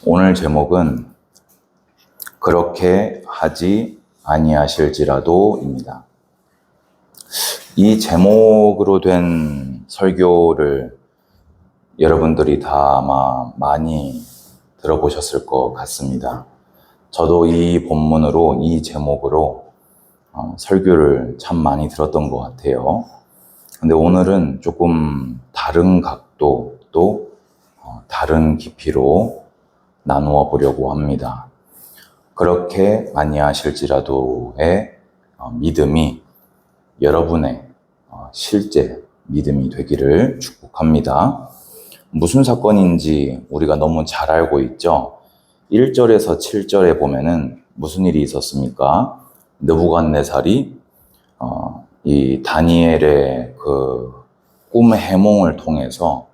오늘 제목은 그렇게 하지 아니하실지라도입니다. 이 제목으로 된 설교를 여러분들이 다 아마 많이 들어보셨을 것 같습니다. 저도 이 본문으로, 이 제목으로 설교를 참 많이 들었던 것 같아요. 근데 오늘은 조금 다른 각도 또 다른 깊이로 나누어 보려고 합니다. 그렇게 아니하실지라도의 믿음이 여러분의 실제 믿음이 되기를 축복합니다. 무슨 사건인지 우리가 너무 잘 알고 있죠. 1절에서 7절에 보면은 무슨 일이 있었습니까? 느부갓네살이 이 다니엘의 그 꿈 해몽을 통해서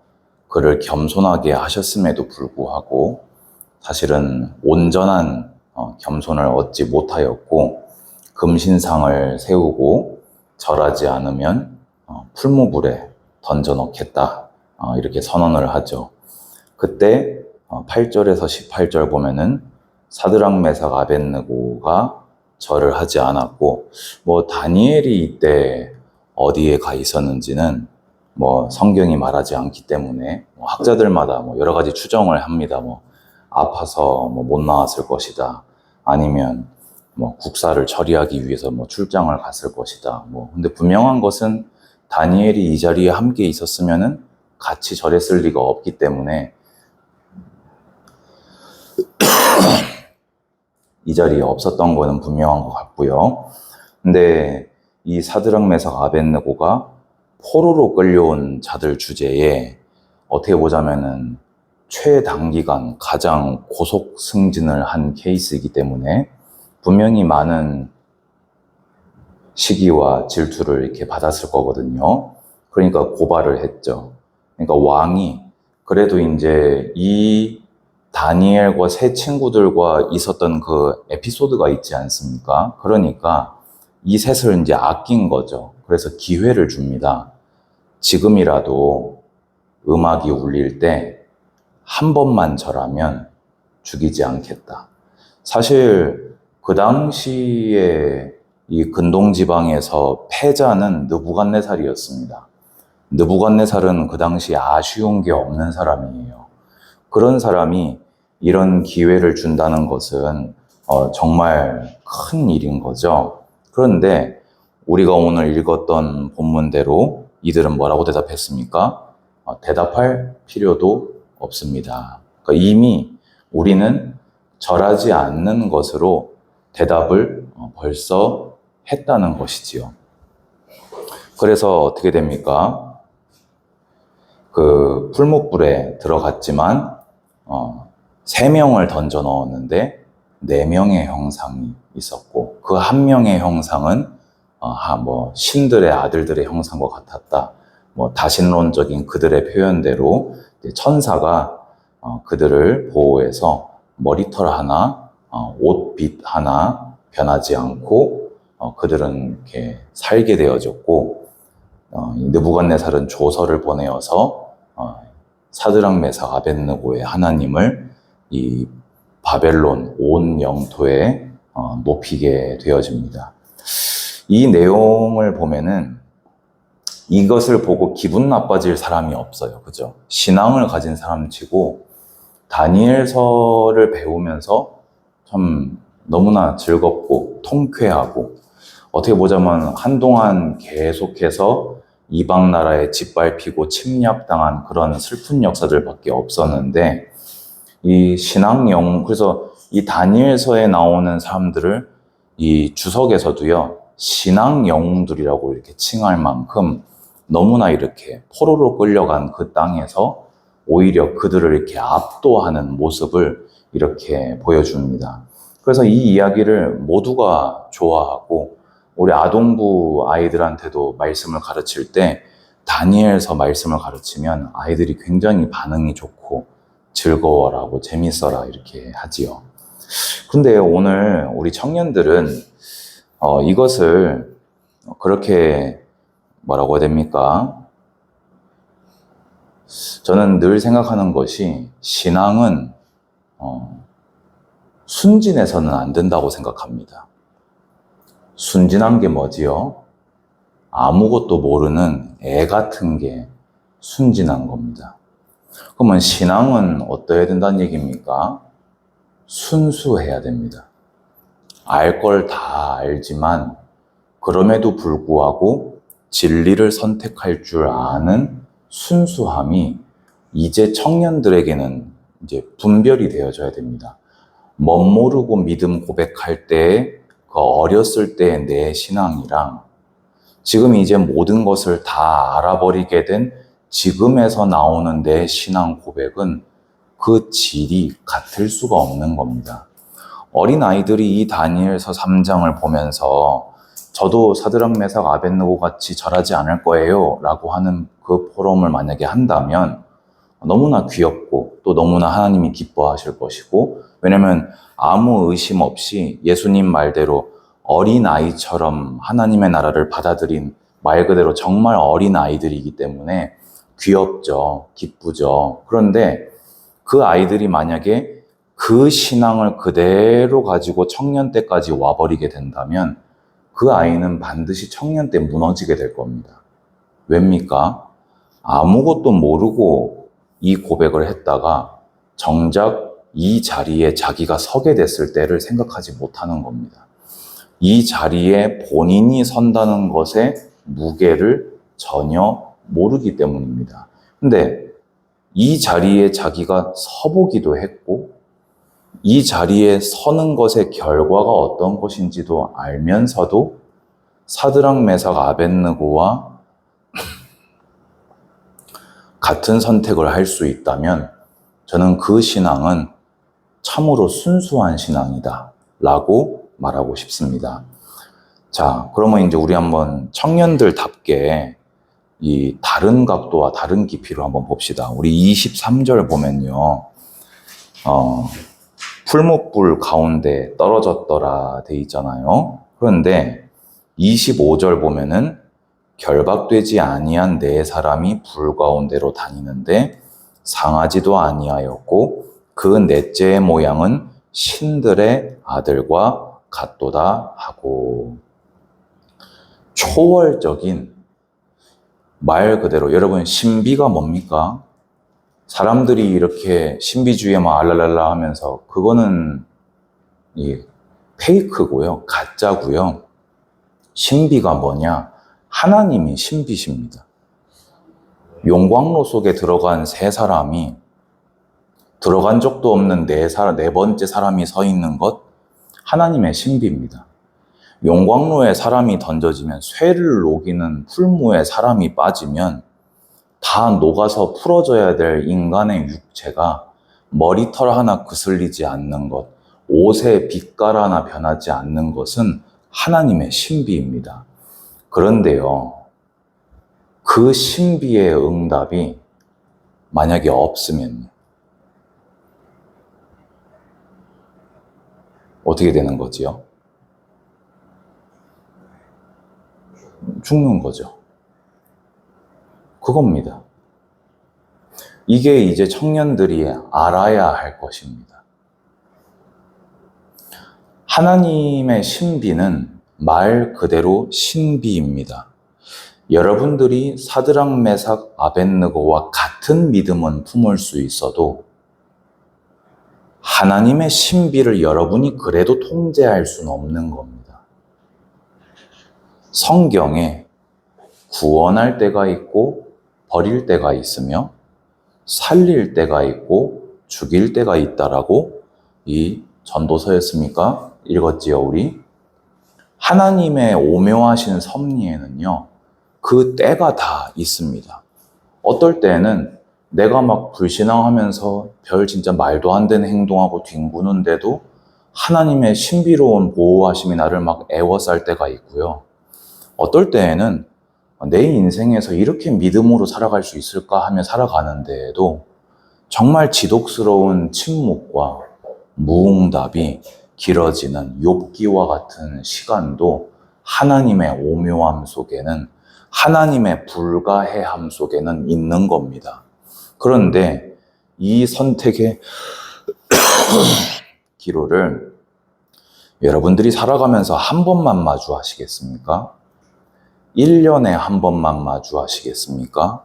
그를 겸손하게 하셨음에도 불구하고 사실은 온전한 겸손을 얻지 못하였고 금신상을 세우고 절하지 않으면 풀무불에 던져넣겠다 이렇게 선언을 하죠. 그때 8절에서 18절 보면은 사드락 메삭 아벳느고가 절을 하지 않았고 다니엘이 이때 어디에 가 있었는지는 성경이 말하지 않기 때문에 학자들마다 여러 가지 추정을 합니다. 아파서 못 나왔을 것이다. 아니면 국사를 처리하기 위해서 출장을 갔을 것이다. 근데 분명한 것은 다니엘이 이 자리에 함께 있었으면은 같이 절했을 리가 없기 때문에 이 자리에 없었던 거는 분명한 것 같고요. 근데 이 사드락 메삭 아벳느고가 포로로 끌려온 자들 주제에 어떻게 보자면은 최단기간 가장 고속 승진을 한 케이스이기 때문에 분명히 많은 시기와 질투를 이렇게 받았을 거거든요. 그러니까 고발을 했죠. 그러니까 왕이 그래도 이제 이 다니엘과 세 친구들과 있었던 그 에피소드가 있지 않습니까? 그러니까 이 셋을 이제 아낀 거죠. 그래서 기회를 줍니다. 지금이라도 음악이 울릴 때 한 번만 절하면 죽이지 않겠다. 사실 그 당시에 이 근동 지방에서 패자는 느부갓네살이었습니다. 느부갓네살은 그 당시에 아쉬운 게 없는 사람이에요. 그런 사람이 이런 기회를 준다는 것은 정말 큰 일인 거죠. 그런데 우리가 오늘 읽었던 본문대로 이들은 뭐라고 대답했습니까? 대답할 필요도 없습니다. 그러니까 이미 우리는 절하지 않는 것으로 대답을 벌써 했다는 것이지요. 그래서 어떻게 됩니까? 그 풀무불에 들어갔지만 3명을 던져 넣었는데 4명의 형상이 있었고 그 한 명의 형상은 신들의 아들들의 형상과 같았다. 다신론적인 그들의 표현대로 천사가 그들을 보호해서 머리털 하나, 옷빛 하나 변하지 않고 그들은 이렇게 살게 되어졌고 느부갓네살은 조서를 보내어서 사드락 메삭 아벳느고의 하나님을 이 바벨론 온 영토에 높이게 되어집니다. 이 내용을 보면은 이것을 보고 기분 나빠질 사람이 없어요. 그죠? 신앙을 가진 사람치고 다니엘서를 배우면서 참 너무나 즐겁고 통쾌하고 어떻게 보자면 한동안 계속해서 이방 나라에 짓밟히고 침략당한 그런 슬픈 역사들밖에 없었는데 이 신앙 영웅, 그래서 이 다니엘서에 나오는 사람들을 이 주석에서도요 신앙 영웅들이라고 이렇게 칭할 만큼 너무나 이렇게 포로로 끌려간 그 땅에서 오히려 그들을 이렇게 압도하는 모습을 이렇게 보여줍니다. 그래서 이 이야기를 모두가 좋아하고 우리 아동부 아이들한테도 말씀을 가르칠 때 다니엘서 말씀을 가르치면 아이들이 굉장히 반응이 좋고 즐거워라고 재밌어라 이렇게 하지요. 근데 오늘 우리 청년들은 이것을 그렇게 뭐라고 해야 됩니까? 저는 늘 생각하는 것이 신앙은 순진해서는 안 된다고 생각합니다. 순진한 게 뭐지요? 아무것도 모르는 애 같은 게 순진한 겁니다. 그러면 신앙은 어떠해야 된다는 얘기입니까? 순수해야 됩니다. 알 걸 다 알지만 그럼에도 불구하고 진리를 선택할 줄 아는 순수함이 이제 청년들에게는 이제 분별이 되어져야 됩니다. 멋모르고 믿음 고백할 때 그 어렸을 때의 내 신앙이랑 지금 이제 모든 것을 다 알아버리게 된 지금에서 나오는 내 신앙 고백은 그 질이 같을 수가 없는 겁니다. 어린아이들이 이 다니엘서 3장을 보면서 저도 사드락 메삭 아벳느고 같이 절하지 않을 거예요 라고 하는 그 포럼을 만약에 한다면 너무나 귀엽고 또 너무나 하나님이 기뻐하실 것이고, 왜냐면 아무 의심 없이 예수님 말대로 어린아이처럼 하나님의 나라를 받아들인 말 그대로 정말 어린아이들이기 때문에 귀엽죠, 기쁘죠. 그런데 그 아이들이 만약에 그 신앙을 그대로 가지고 청년 때까지 와버리게 된다면 그 아이는 반드시 청년 때 무너지게 될 겁니다. 왜입니까? 아무것도 모르고 이 고백을 했다가 정작 이 자리에 자기가 서게 됐을 때를 생각하지 못하는 겁니다. 이 자리에 본인이 선다는 것의 무게를 전혀 모르기 때문입니다. 근데 이 자리에 자기가 서보기도 했고 이 자리에 서는 것의 결과가 어떤 것인지도 알면서도 사드락 메삭 아벳느고와 같은 선택을 할 수 있다면 저는 그 신앙은 참으로 순수한 신앙이다 라고 말하고 싶습니다. 자, 그러면 이제 우리 한번 청년들답게 이 다른 각도와 다른 깊이로 한번 봅시다. 우리 23절 보면요. 풀무불 가운데 떨어졌더라 돼 있잖아요. 그런데 25절 보면은 결박되지 아니한 네 사람이 불 가운데로 다니는데 상하지도 아니하였고 그 넷째의 모양은 신들의 아들과 같도다 하고, 초월적인 말 그대로, 여러분 신비가 뭡니까? 사람들이 이렇게 신비주의에만 알랄랄라 하면서 그거는 페이크고요, 가짜고요. 신비가 뭐냐? 하나님이 신비십니다. 용광로 속에 들어간 세 사람이 들어간 적도 없는 네 번째 사람이 서 있는 것, 하나님의 신비입니다. 용광로에 사람이 던져지면 쇠를 녹이는 풀무에 사람이 빠지면 다 녹아서 풀어져야 될 인간의 육체가 머리털 하나 그슬리지 않는 것, 옷에 빛깔 하나 변하지 않는 것은 하나님의 신비입니다. 그런데요, 그 신비의 응답이 만약에 없으면 어떻게 되는 거지요? 죽는 거죠. 그겁니다. 이게 이제 청년들이 알아야 할 것입니다. 하나님의 신비는 말 그대로 신비입니다. 여러분들이 사드락 메삭 아벳느고와 같은 믿음은 품을 수 있어도 하나님의 신비를 여러분이 그래도 통제할 수는 없는 겁니다. 성경에 구원할 때가 있고 버릴 때가 있으며 살릴 때가 있고 죽일 때가 있다라고 이 전도서였습니까? 읽었지요, 우리? 하나님의 오묘하신 섭리에는요, 그 때가 다 있습니다. 어떨 때는 내가 막 불신앙하면서 별 진짜 말도 안 되는 행동하고 뒹구는데도 하나님의 신비로운 보호하심이 나를 막 애워쌀 때가 있고요. 어떨 때에는 내 인생에서 이렇게 믿음으로 살아갈 수 있을까 하며 살아가는데에도 정말 지독스러운 침묵과 무응답이 길어지는 욥기와 같은 시간도 하나님의 오묘함 속에는, 하나님의 불가해함 속에는 있는 겁니다. 그런데 이 선택의 기로를 여러분들이 살아가면서 한 번만 마주하시겠습니까? 1년에 한 번만 마주하시겠습니까?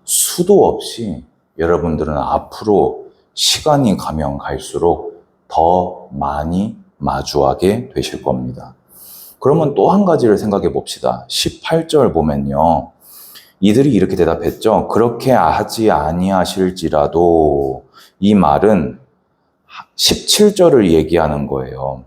수도 없이 여러분들은 앞으로 시간이 가면 갈수록 더 많이 마주하게 되실 겁니다. 그러면 또 한 가지를 생각해 봅시다. 18절 보면요. 이들이 이렇게 대답했죠. 그렇게 하지 아니하실지라도, 이 말은 17절을 얘기하는 거예요.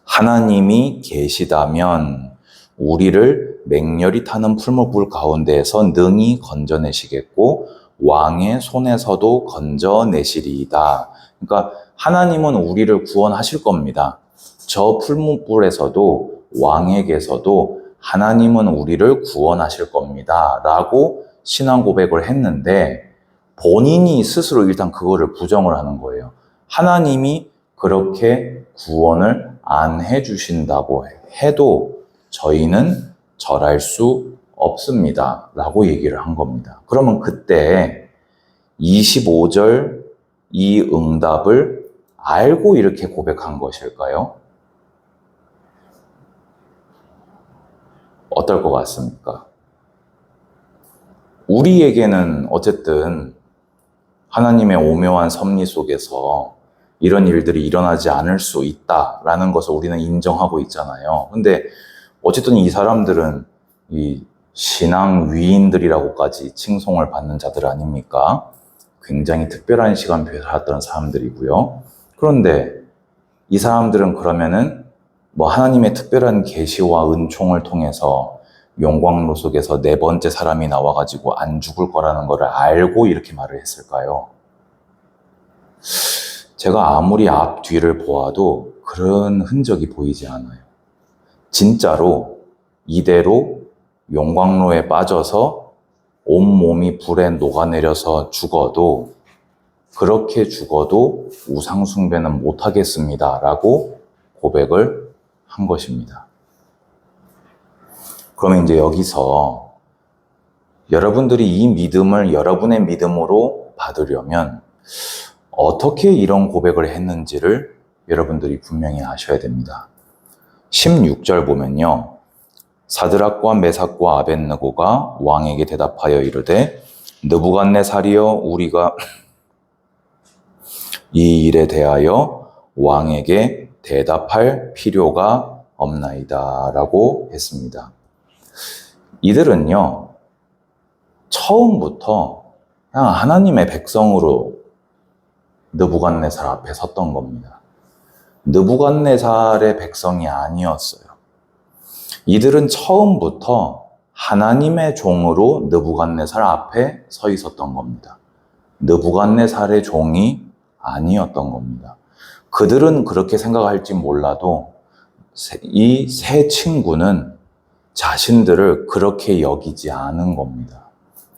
하나님이 계시다면 우리를 맹렬히 타는 풀무불 가운데에서 능히 건져내시겠고 왕의 손에서도 건져내시리이다. 그러니까 하나님은 우리를 구원하실 겁니다. 저 풀무불에서도 왕에게서도 하나님은 우리를 구원하실 겁니다. 라고 신앙 고백을 했는데 본인이 스스로 일단 그거를 부정을 하는 거예요. 하나님이 그렇게 구원을 안 해주신다고 해도 저희는 절할 수 없습니다. 라고 얘기를 한 겁니다. 그러면 그때 25절 이 응답을 알고 이렇게 고백한 것일까요? 어떨 것 같습니까? 우리에게는 어쨌든 하나님의 오묘한 섭리 속에서 이런 일들이 일어나지 않을 수 있다라는 것을 우리는 인정하고 있잖아요. 근데 어쨌든 이 사람들은 이 신앙 위인들이라고까지 칭송을 받는 자들 아닙니까? 굉장히 특별한 시간표에 살았던 사람들이고요. 그런데 이 사람들은 그러면은 뭐 하나님의 특별한 계시와 은총을 통해서 영광로 속에서 네 번째 사람이 나와가지고 안 죽을 거라는 거를 알고 이렇게 말을 했을까요? 제가 아무리 앞뒤를 보아도 그런 흔적이 보이지 않아요. 진짜로 이대로 용광로에 빠져서 온몸이 불에 녹아내려서 죽어도 그렇게 죽어도 우상숭배는 못하겠습니다. 라고 고백을 한 것입니다. 그러면 이제 여기서 여러분들이 이 믿음을 여러분의 믿음으로 받으려면 어떻게 이런 고백을 했는지를 여러분들이 분명히 아셔야 됩니다. 16절 보면요. 사드락과 메삭과 아벳느고가 왕에게 대답하여 이르되 느부갓네살이여 우리가 이 일에 대하여 왕에게 대답할 필요가 없나이다 라고 했습니다. 이들은요 처음부터 그냥 하나님의 백성으로 느부갓네살 앞에 섰던 겁니다. 느부갓네살의 백성이 아니었어요. 이들은 처음부터 하나님의 종으로 느부갓네살 앞에 서 있었던 겁니다. 느부갓네살의 종이 아니었던 겁니다. 그들은 그렇게 생각할지 몰라도 이 세 친구는 자신들을 그렇게 여기지 않은 겁니다.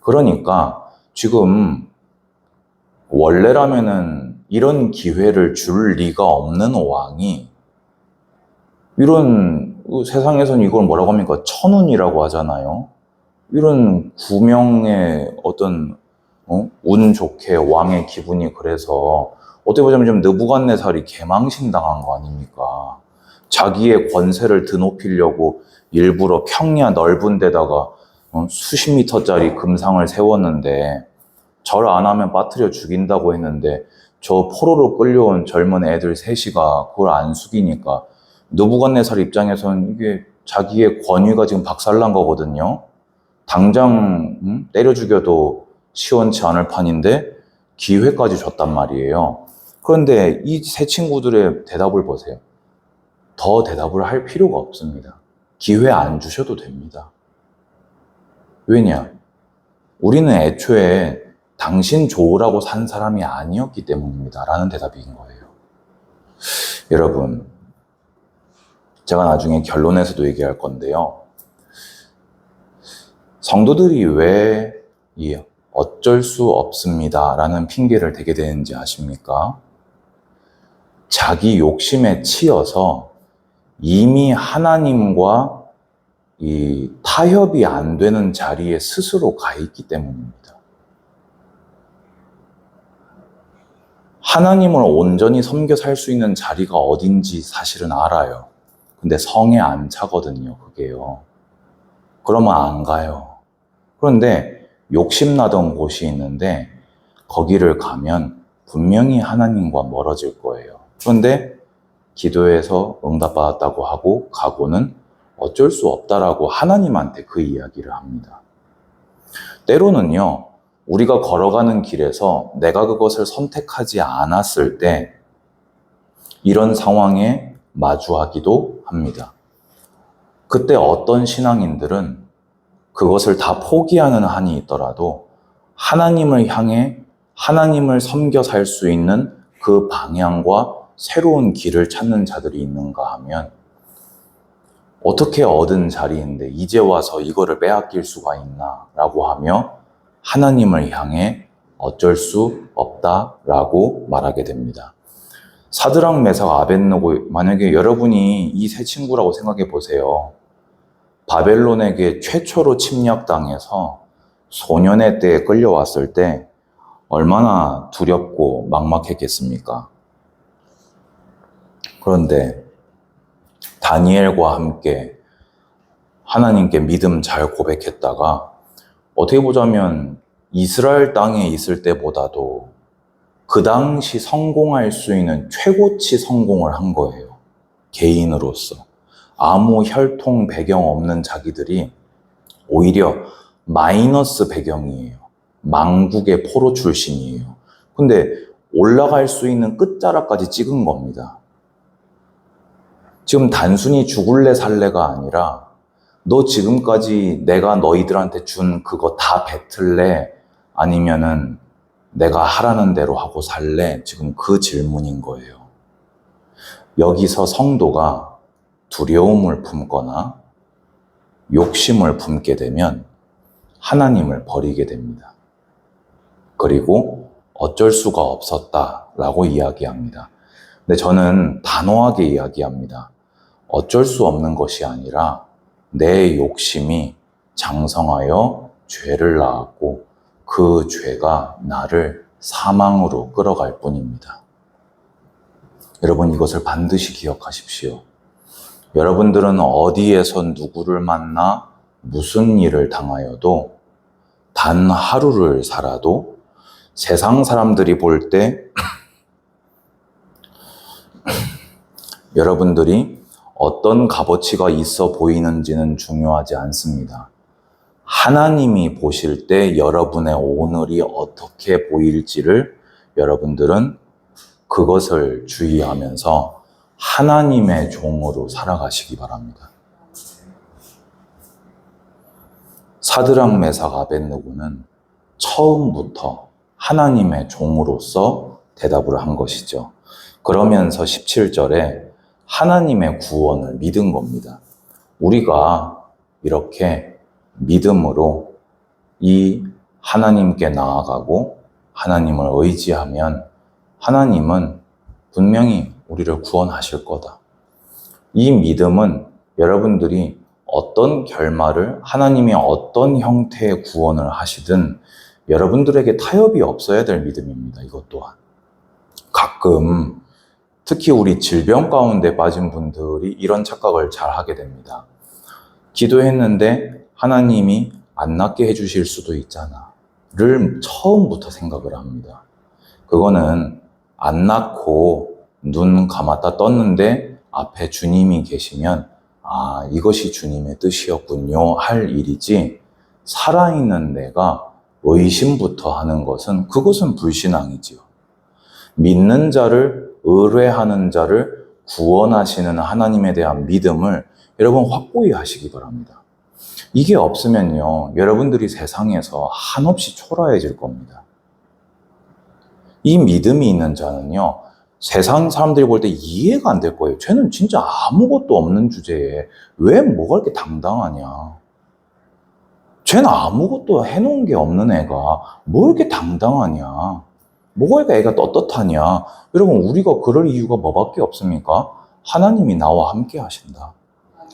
그러니까 지금 원래라면은 이런 기회를 줄 리가 없는 왕이 이런 세상에서는 이걸 뭐라고 합니까? 천운이라고 하잖아요. 이런 구명의 어떤 운 좋게 왕의 기분이 그래서 어떻게 보자면 좀 느부갓네살이 개망신당한 거 아닙니까? 자기의 권세를 드높이려고 일부러 평야 넓은 데다가 수십 미터짜리 금상을 세웠는데 절 안 하면 빠뜨려 죽인다고 했는데 저 포로로 끌려온 젊은 애들 셋이가 그걸 안 숙이니까 느부갓네살 입장에서는 이게 자기의 권위가 지금 박살난 거거든요. 당장 때려 죽여도 시원치 않을 판인데 기회까지 줬단 말이에요. 그런데 이 세 친구들의 대답을 보세요. 더 대답을 할 필요가 없습니다. 기회 안 주셔도 됩니다. 왜냐? 우리는 애초에 당신 좋으라고 산 사람이 아니었기 때문입니다. 라는 대답인 거예요. 여러분, 제가 나중에 결론에서도 얘기할 건데요. 성도들이 왜 이 어쩔 수 없습니다. 라는 핑계를 대게 되는지 아십니까? 자기 욕심에 치여서 이미 하나님과 이 타협이 안 되는 자리에 스스로 가 있기 때문입니다. 하나님을 온전히 섬겨 살 수 있는 자리가 어딘지 사실은 알아요. 근데 성에 안 차거든요, 그게요. 그러면 안 가요. 그런데 욕심나던 곳이 있는데 거기를 가면 분명히 하나님과 멀어질 거예요. 그런데 기도해서 응답받았다고 하고 가고는 어쩔 수 없다라고 하나님한테 그 이야기를 합니다. 때로는요, 우리가 걸어가는 길에서 내가 그것을 선택하지 않았을 때 이런 상황에 마주하기도 합니다. 그때 어떤 신앙인들은 그것을 다 포기하는 한이 있더라도 하나님을 향해 하나님을 섬겨 살 수 있는 그 방향과 새로운 길을 찾는 자들이 있는가 하면 어떻게 얻은 자리인데 이제 와서 이거를 빼앗길 수가 있나 라고 하며 하나님을 향해 어쩔 수 없다라고 말하게 됩니다. 사드락, 메삭, 아벳느고, 만약에 여러분이 이 세 친구라고 생각해 보세요. 바벨론에게 최초로 침략당해서 소년의 때에 끌려왔을 때 얼마나 두렵고 막막했겠습니까? 그런데 다니엘과 함께 하나님께 믿음 잘 고백했다가 어떻게 보자면 이스라엘 땅에 있을 때보다도 그 당시 성공할 수 있는 최고치 성공을 한 거예요. 개인으로서. 아무 혈통 배경 없는 자기들이 오히려 마이너스 배경이에요. 망국의 포로 출신이에요. 근데 올라갈 수 있는 끝자락까지 찍은 겁니다. 지금 단순히 죽을래 살래가 아니라 너 지금까지 내가 너희들한테 준 그거 다 뱉을래? 아니면은 내가 하라는 대로 하고 살래? 지금 그 질문인 거예요. 여기서 성도가 두려움을 품거나 욕심을 품게 되면 하나님을 버리게 됩니다. 그리고 어쩔 수가 없었다라고 이야기합니다. 근데 저는 단호하게 이야기합니다. 어쩔 수 없는 것이 아니라 내 욕심이 장성하여 죄를 낳았고 그 죄가 나를 사망으로 끌어갈 뿐입니다. 여러분 이것을 반드시 기억하십시오. 여러분들은 어디에서 누구를 만나 무슨 일을 당하여도 단 하루를 살아도 세상 사람들이 볼 때 여러분들이 어떤 값어치가 있어 보이는지는 중요하지 않습니다. 하나님이 보실 때 여러분의 오늘이 어떻게 보일지를 여러분들은 그것을 주의하면서 하나님의 종으로 살아가시기 바랍니다. 사드락, 메삭, 아벳느고는 처음부터 하나님의 종으로서 대답을 한 것이죠. 그러면서 17절에 하나님의 구원을 믿은 겁니다. 우리가 이렇게 믿음으로 이 하나님께 나아가고 하나님을 의지하면 하나님은 분명히 우리를 구원하실 거다. 이 믿음은 여러분들이 어떤 결말을 하나님이 어떤 형태의 구원을 하시든 여러분들에게 타협이 없어야 될 믿음입니다. 이것 또한. 가끔 특히 우리 질병 가운데 빠진 분들이 이런 착각을 잘 하게 됩니다. 기도했는데 하나님이 안 낫게 해주실 수도 있잖아 를 처음부터 생각을 합니다. 그거는 안 낫고 눈 감았다 떴는데 앞에 주님이 계시면 아, 이것이 주님의 뜻이었군요 할 일이지, 살아있는 내가 의심부터 하는 것은 그것은 불신앙이지요. 믿는 자를, 의뢰하는 자를 구원하시는 하나님에 대한 믿음을 여러분 확고히 하시기 바랍니다. 이게 없으면요, 여러분들이 세상에서 한없이 초라해질 겁니다. 이 믿음이 있는 자는요, 세상 사람들이 볼 때 이해가 안 될 거예요. 쟤는 진짜 아무것도 없는 주제에 왜 뭐가 이렇게 당당하냐. 쟤는 아무것도 해놓은 게 없는 애가 뭐 이렇게 당당하냐. 뭐가 이렇게 애가 떳떳하냐. 여러분, 우리가 그럴 이유가 뭐밖에 없습니까? 하나님이 나와 함께 하신다.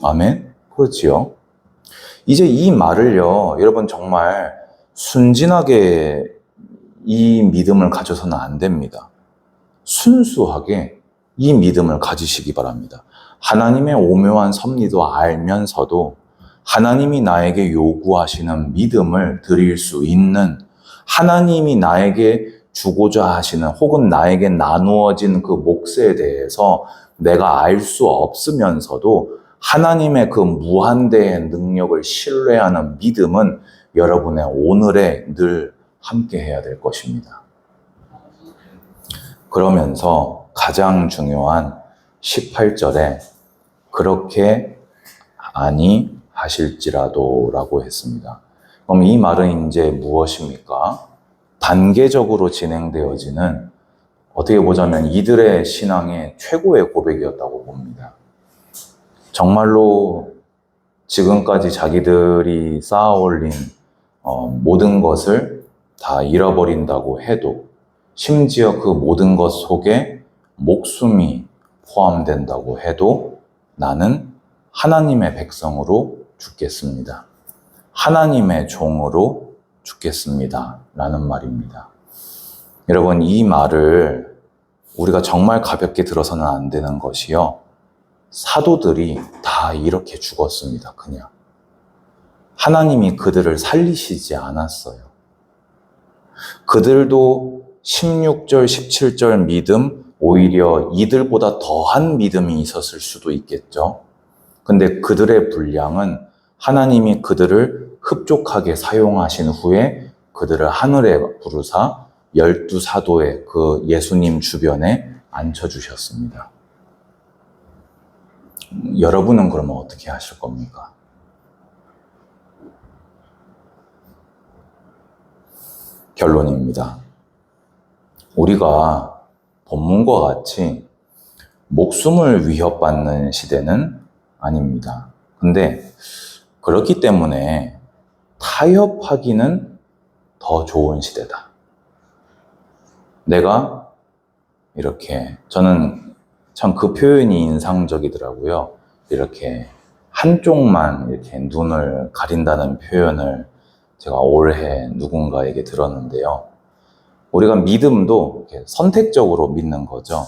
아멘? 그렇지요? 이제 이 말을요, 여러분 정말 순진하게 이 믿음을 가져서는 안 됩니다. 순수하게 이 믿음을 가지시기 바랍니다. 하나님의 오묘한 섭리도 알면서도 하나님이 나에게 요구하시는 믿음을 드릴 수 있는, 하나님이 나에게 주고자 하시는 혹은 나에게 나누어진 그 몫에 대해서 내가 알 수 없으면서도 하나님의 그 무한대의 능력을 신뢰하는 믿음은 여러분의 오늘에 늘 함께 해야 될 것입니다. 그러면서 가장 중요한 18절에 그렇게 아니 하실지라도 라고 했습니다. 그럼 이 말은 이제 무엇입니까? 단계적으로 진행되어지는, 어떻게 보자면 이들의 신앙의 최고의 고백이었다고 봅니다. 정말로 지금까지 자기들이 쌓아올린 모든 것을 다 잃어버린다고 해도, 심지어 그 모든 것 속에 목숨이 포함된다고 해도 나는 하나님의 백성으로 죽겠습니다. 하나님의 종으로 죽겠습니다. 라는 말입니다. 여러분, 이 말을 우리가 정말 가볍게 들어서는 안 되는 것이요. 사도들이 다 이렇게 죽었습니다. 그냥. 하나님이 그들을 살리시지 않았어요. 그들도 16절, 17절 믿음, 오히려 이들보다 더한 믿음이 있었을 수도 있겠죠. 근데 그들의 분량은 하나님이 그들을 흡족하게 사용하신 후에 그들을 하늘에 부르사 12사도의 그 예수님 주변에 앉혀주셨습니다. 여러분은 그러면 어떻게 하실 겁니까? 결론입니다. 우리가 본문과 같이 목숨을 위협받는 시대는 아닙니다. 근데 그렇기 때문에 타협하기는 더 좋은 시대다. 내가 이렇게, 저는 참 그 표현이 인상적이더라고요. 이렇게 한쪽만 이렇게 눈을 가린다는 표현을 제가 올해 누군가에게 들었는데요. 우리가 믿음도 이렇게 선택적으로 믿는 거죠.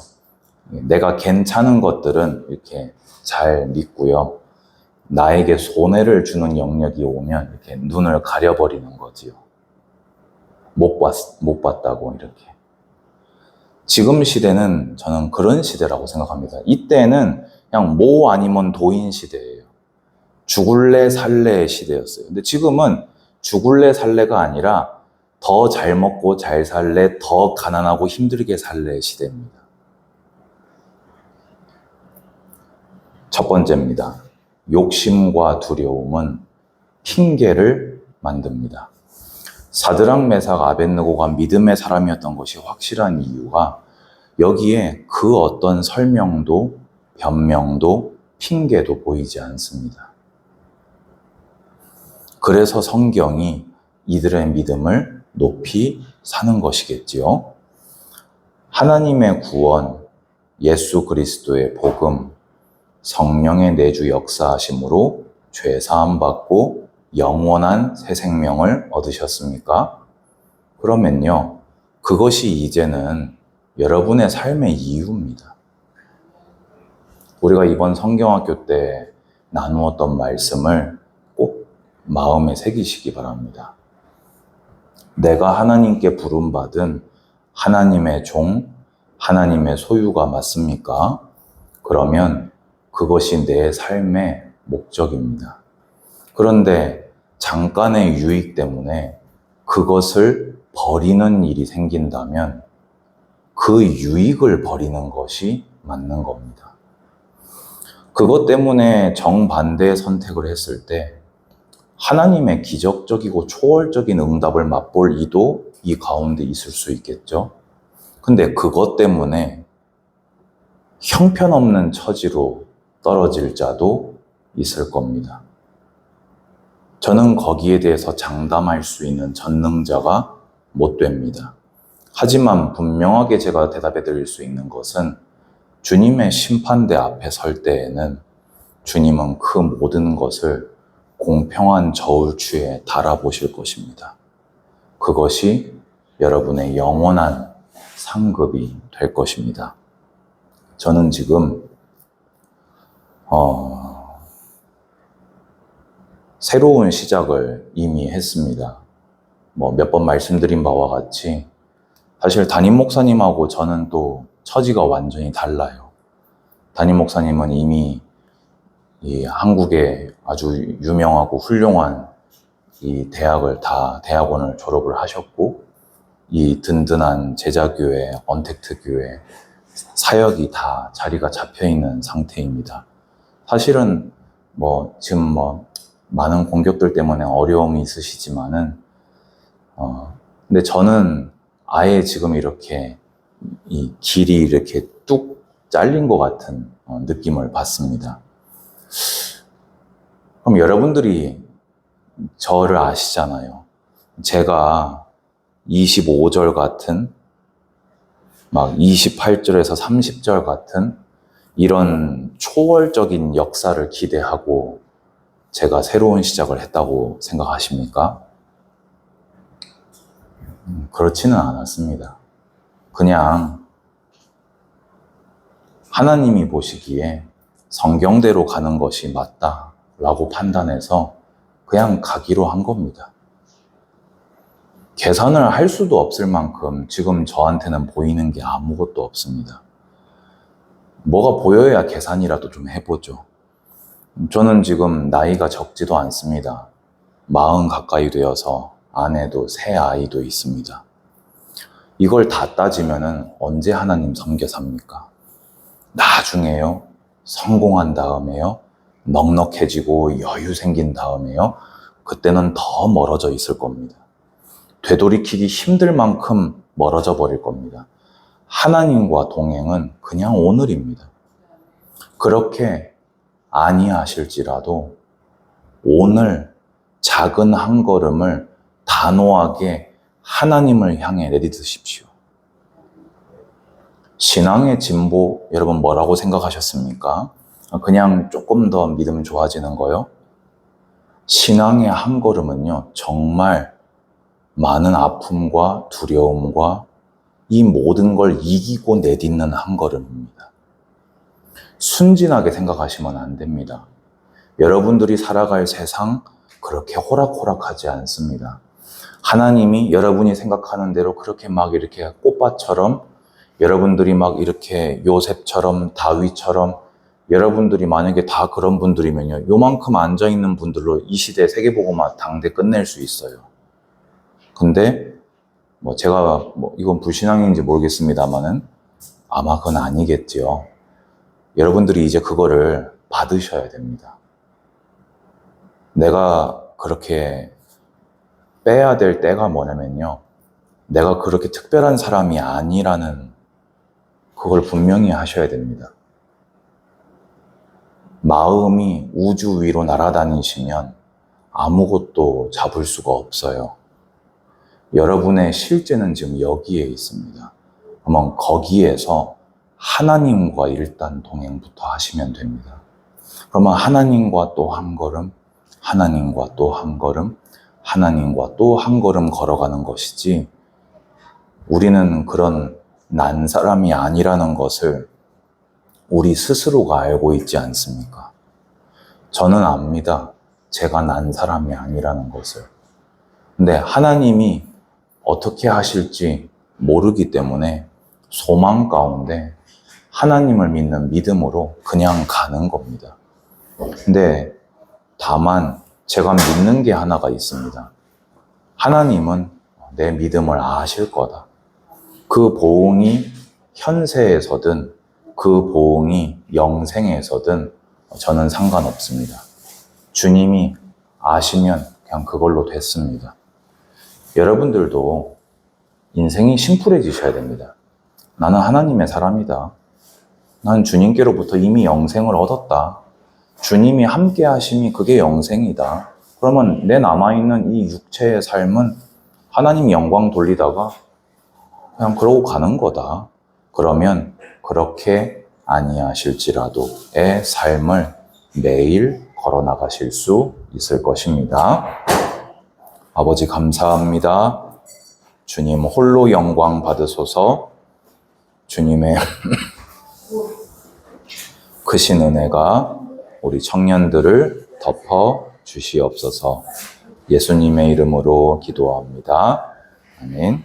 내가 괜찮은 것들은 이렇게 잘 믿고요. 나에게 손해를 주는 영역이 오면 이렇게 눈을 가려버리는 거지요. 못 봤다고 이렇게. 지금 시대는 저는 그런 시대라고 생각합니다. 이때는 그냥 모 아니면 도인 시대예요. 죽을래 살래의 시대였어요. 근데 지금은 죽을래 살래가 아니라 더 잘 먹고 잘 살래, 더 가난하고 힘들게 살래의 시대입니다. 첫 번째입니다. 욕심과 두려움은 핑계를 만듭니다. 사드락, 메삭, 아벳느고가 믿음의 사람이었던 것이 확실한 이유가 여기에 그 어떤 설명도 변명도 핑계도 보이지 않습니다. 그래서 성경이 이들의 믿음을 높이 사는 것이겠지요. 하나님의 구원, 예수 그리스도의 복음, 성령의 내주 역사하심으로 죄 사함 받고 영원한 새 생명을 얻으셨습니까? 그러면요, 그것이 이제는 여러분의 삶의 이유입니다. 우리가 이번 성경학교 때 나누었던 말씀을 꼭 마음에 새기시기 바랍니다. 내가 하나님께 부름받은 하나님의 종, 하나님의 소유가 맞습니까? 그러면 그것이 내 삶의 목적입니다. 그런데 잠깐의 유익 때문에 그것을 버리는 일이 생긴다면 그 유익을 버리는 것이 맞는 겁니다. 그것 때문에 정반대의 선택을 했을 때 하나님의 기적적이고 초월적인 응답을 맛볼 이도 이 가운데 있을 수 있겠죠. 근데 그것 때문에 형편없는 처지로 떨어질 자도 있을 겁니다. 저는 거기에 대해서 장담할 수 있는 전능자가 못 됩니다. 하지만 분명하게 제가 대답해 드릴 수 있는 것은 주님의 심판대 앞에 설 때에는 주님은 그 모든 것을 공평한 저울추에 달아보실 것입니다. 그것이 여러분의 영원한 상급이 될 것입니다. 저는 지금 새로운 시작을 이미 했습니다. 몇 번 말씀드린 바와 같이 사실 담임 목사님하고 저는 또 처지가 완전히 달라요. 담임 목사님은 이미 이 한국의 아주 유명하고 훌륭한 이 대학원을 졸업을 하셨고, 이 든든한 제자교회, 언택트교회, 사역이 다 자리가 잡혀 있는 상태입니다. 사실은 지금 많은 공격들 때문에 어려움이 있으시지만은, 근데 저는 아예 지금 이렇게 이 길이 이렇게 뚝 잘린 것 같은 느낌을 받습니다. 그럼 여러분들이 저를 아시잖아요. 제가 25절 같은, 28절에서 30절 같은 이런 초월적인 역사를 기대하고 제가 새로운 시작을 했다고 생각하십니까? 그렇지는 않았습니다. 그냥 하나님이 보시기에 성경대로 가는 것이 맞다라고 판단해서 그냥 가기로 한 겁니다. 계산을 할 수도 없을 만큼 지금 저한테는 보이는 게 아무것도 없습니다. 뭐가 보여야 계산이라도 좀 해보죠. 저는 지금 나이가 적지도 않습니다. 40 가까이 되어서 아내도 새 아이도 있습니다. 이걸 다 따지면은 언제 하나님 섬겨 삽니까? 나중에요? 성공한 다음에요? 넉넉해지고 여유 생긴 다음에요? 그때는 더 멀어져 있을 겁니다. 되돌이키기 힘들 만큼 멀어져 버릴 겁니다. 하나님과 동행은 그냥 오늘입니다. 그렇게 아니하실지라도 오늘 작은 한 걸음을 단호하게 하나님을 향해 내딛으십시오. 신앙의 진보, 여러분 뭐라고 생각하셨습니까? 그냥 조금 더 믿음 좋아지는 거요? 신앙의 한 걸음은요, 정말 많은 아픔과 두려움과 이 모든 걸 이기고 내딛는 한 걸음입니다. 순진하게 생각하시면 안 됩니다. 여러분들이 살아갈 세상 그렇게 호락호락하지 않습니다. 하나님이 여러분이 생각하는 대로 그렇게 이렇게 꽃밭처럼, 여러분들이 이렇게 요셉처럼, 다윗처럼, 여러분들이 만약에 다 그런 분들이면요, 요만큼 앉아있는 분들로 이 시대 세계복음화 당대 끝낼 수 있어요. 근데 제가 이건 불신앙인지 모르겠습니다만은 아마 그건 아니겠죠. 여러분들이 이제 그거를 받으셔야 됩니다. 내가 그렇게 빼야 될 때가 뭐냐면요, 내가 그렇게 특별한 사람이 아니라는 그걸 분명히 하셔야 됩니다. 마음이 우주 위로 날아다니시면 아무것도 잡을 수가 없어요. 여러분의 실제는 지금 여기에 있습니다. 그러면 거기에서 하나님과 일단 동행부터 하시면 됩니다. 그러면 하나님과 또 한 걸음, 하나님과 또 한 걸음, 하나님과 또 한 걸음 걸어가는 것이지, 우리는 그런 난 사람이 아니라는 것을 우리 스스로가 알고 있지 않습니까? 저는 압니다. 제가 난 사람이 아니라는 것을. 근데 하나님이 어떻게 하실지 모르기 때문에 소망 가운데 하나님을 믿는 믿음으로 그냥 가는 겁니다. 근데 다만 제가 믿는 게 하나가 있습니다. 하나님은 내 믿음을 아실 거다. 그 보응이 현세에서든 그 보응이 영생에서든 저는 상관없습니다. 주님이 아시면 그냥 그걸로 됐습니다. 여러분들도 인생이 심플해지셔야 됩니다. 나는 하나님의 사람이다. 난 주님께로부터 이미 영생을 얻었다. 주님이 함께 하심이 그게 영생이다. 그러면 내 남아있는 이 육체의 삶은 하나님 영광 돌리다가 그냥 그러고 가는 거다. 그러면 그렇게 아니하실지라도의 삶을 매일 걸어나가실 수 있을 것입니다. 아버지 감사합니다. 주님 홀로 영광 받으소서. 주님의 크신 은혜가 우리 청년들을 덮어 주시옵소서. 예수님의 이름으로 기도합니다. 아멘.